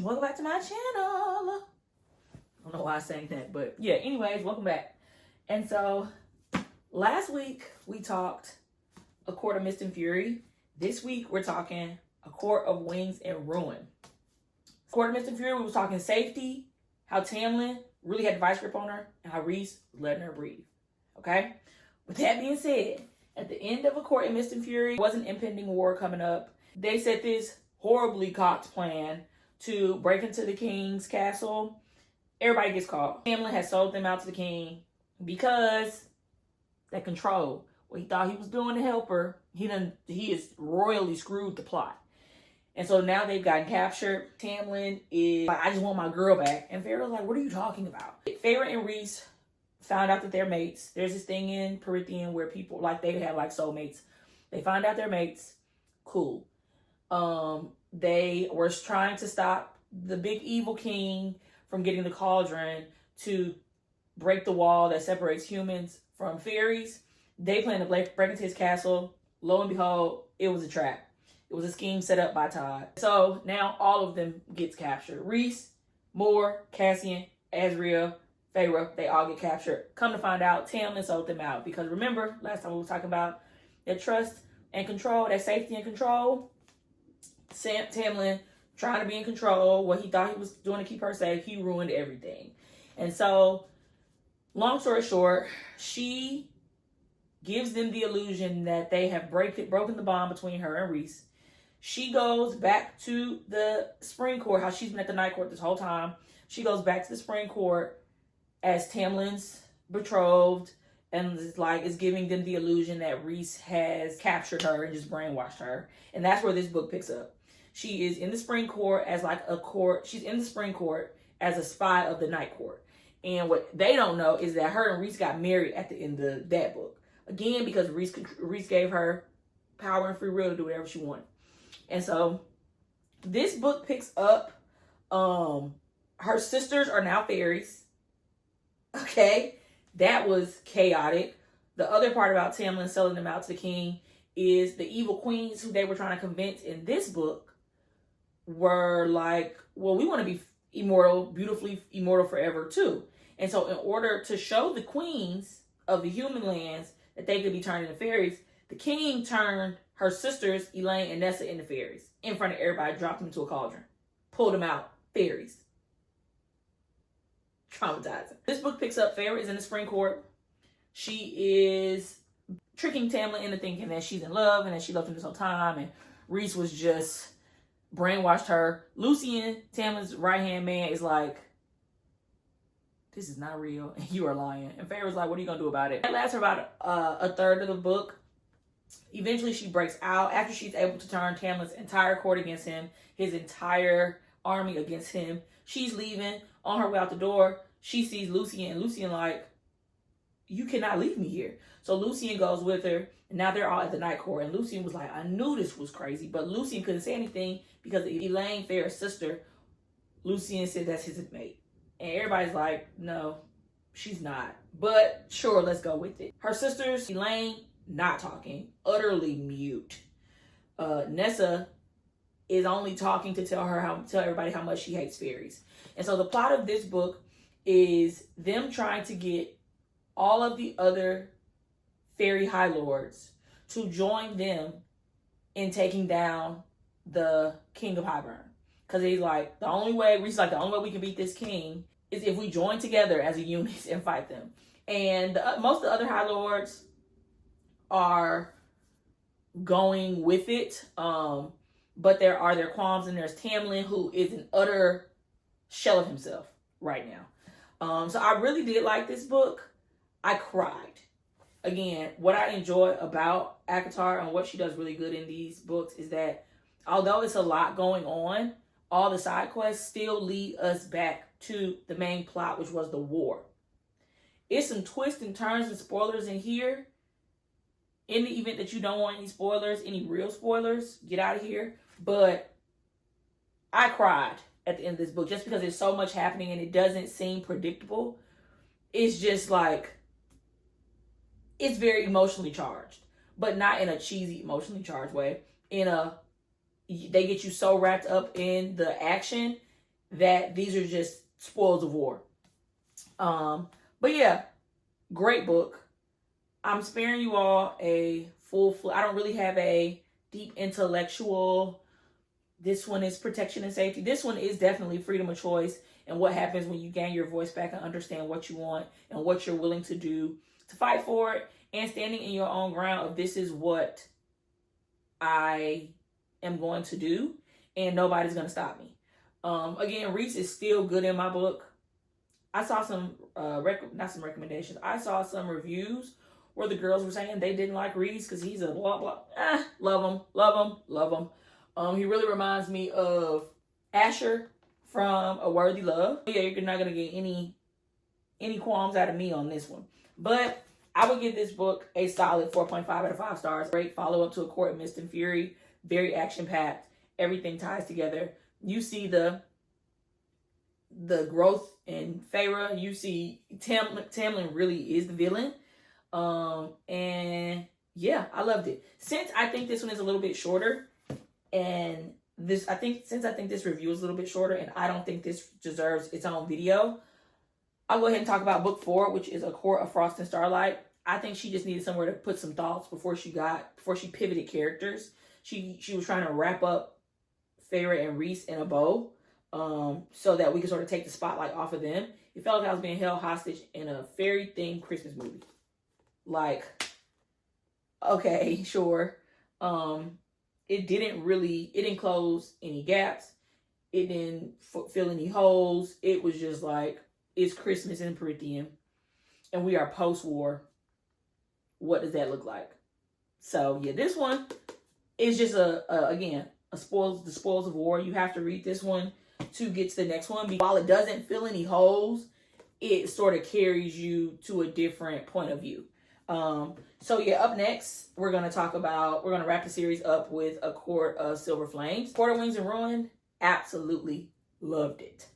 Welcome back to my channel. I don't know why I sang that, but yeah, anyways, welcome back. And so last week we talked A Court of Mist and Fury. This week we're talking A Court of Wings and Ruin. Court of Mist and Fury, we was talking safety, how Tamlin really had the vice grip on her, and how Rhys was letting her breathe. Okay? With that being said, at the end of A Court of Mist and Fury, there was an impending war coming up. They set this horribly cocked plan to break into the king's castle. Everybody gets caught. Tamlin has sold them out to the king because that control, what he thought he was doing to help her, he is royally screwed the plot. And so now they've gotten captured. Tamlin is like, I just want my girl back. And Feyre's like, what are you talking about? Feyre and Rhys found out that they're mates. There's this thing in Prythian where people, like, they have like soulmates. They find out they're mates. Cool. They were trying to stop the big evil king from getting the cauldron to break the wall that separates humans from fairies. They planned to break into his castle. Lo and behold, it was a trap. It was a scheme set up by Todd. So now all of them gets captured. Rhys, Moore, Cassian, Azriel, Feyre, they all get captured. Come to find out, Tamlin sold them out. Because remember, last time we were talking about that trust and control, that safety and control. Tamlin trying to be in control, what he thought he was doing to keep her safe, he ruined everything. And so, long story short, she gives them the illusion that they have broken the bond between her and Rhys. She goes back to the spring court, how she's been at the night court this whole time. She goes back to the spring court as Tamlin's betrothed, and is giving them the illusion that Rhys has captured her and just brainwashed her. And that's where this book picks up. She is in the spring court as she's in the spring court as a spy of the night court. And what they don't know is that her and Rhys got married at the end of that book. Again, because Rhys gave her power and free will to do whatever she wanted. And so this book picks up, her sisters are now fairies. Okay. That was chaotic. The other part about Tamlin selling them out to the king is the evil queens who they were trying to convince in this book were like, well, we want to be immortal, beautifully immortal forever too. And so in order to show the queens of the human lands that they could be turned into fairies, the king turned her sisters, Elaine and Nessa, into fairies in front of everybody, dropped them into a cauldron, pulled them out, fairies. Traumatizing. This book picks up, Feyre is in the spring court. She is tricking Tamlin into thinking that she's in love and that she loved him this whole time, and Rhys was just brainwashed her. Lucien, Tamlin's right-hand man, is like, this is not real, and you are lying. And Feyre's like, what are you gonna do about it? It lasts for about a third of the book. Eventually she breaks out after she's able to turn Tamlin's entire court against him, his entire army against him. She's leaving. On her way out the door, she sees Lucien, and Lucien like, you cannot leave me here. So Lucien goes with her, and now they're all at the night court. And Lucien was like, I knew this was crazy, but Lucien couldn't say anything because Elaine, Feyre's sister, Lucien said that's his mate. And everybody's like, no, she's not. But sure, let's go with it. Her sisters, Elaine, not talking, utterly mute. Nessa is only talking to tell everybody how much she hates fairies. And so the plot of this book is them trying to get all of the other fairy high lords to join them in taking down the king of Highburn. Because he's like, the only way we can beat this king is if we join together as a unit and fight them. And most of the other high lords are going with it. But there are their qualms, and there's Tamlin, who is an utter shell of himself right now. So I really did like this book. I cried. Again, what I enjoy about ACOTAR and what she does really good in these books is that although it's a lot going on, all the side quests still lead us back to the main plot, which was the war. It's some twists and turns and spoilers in here. In the event that you don't want any spoilers, any real spoilers, get out of here. But I cried at the end of this book just because there's so much happening and it doesn't seem predictable. It's just like, it's very emotionally charged, but not in a cheesy emotionally charged way. They get you so wrapped up in the action that these are just spoils of war. But yeah, great book. I'm sparing you all a I don't really have a deep intellectual. This one is protection and safety. This one is definitely freedom of choice and what happens when you gain your voice back and understand what you want and what you're willing to do to fight for it, and standing in your own ground of this is what I am going to do and nobody's going to stop me. Again, Reese is still good in my book. I saw some, not some recommendations. I saw some reviews where the girls were saying they didn't like Reese because he's a blah, blah. Love him, love him, love him. He really reminds me of Asher from A Worthy Love. Yeah, you're not going to get any qualms out of me on this one. But I would give this book a solid 4.5 out of 5 stars. Great follow-up to A Court of Mist and Fury. Very action-packed. Everything ties together. You see the growth in Feyre. You see Tamlin really is the villain. And yeah, I loved it. Since I think this one is a little bit shorter, and since I think this review is a little bit shorter, and I don't think this deserves its own video, I'll go ahead and talk about book 4, which is A Court of Frost and Starlight. I think she just needed somewhere to put some thoughts before she pivoted characters. She was trying to wrap up Feyre and Reese in a bow, so that we could sort of take the spotlight off of them. It felt like I was being held hostage in a fairy-themed Christmas movie. Like, okay, sure. It didn't close any gaps. It didn't fill any holes. It was just like, it's Christmas in Prythian, and we are post-war. What does that look like? So yeah, this one is just again, the spoils of war. You have to read this one to get to the next one. While it doesn't fill any holes, it sort of carries you to a different point of view. So yeah, up next, we're going to wrap the series up with A Court of Silver Flames. Court of Wings and Ruin, absolutely loved it.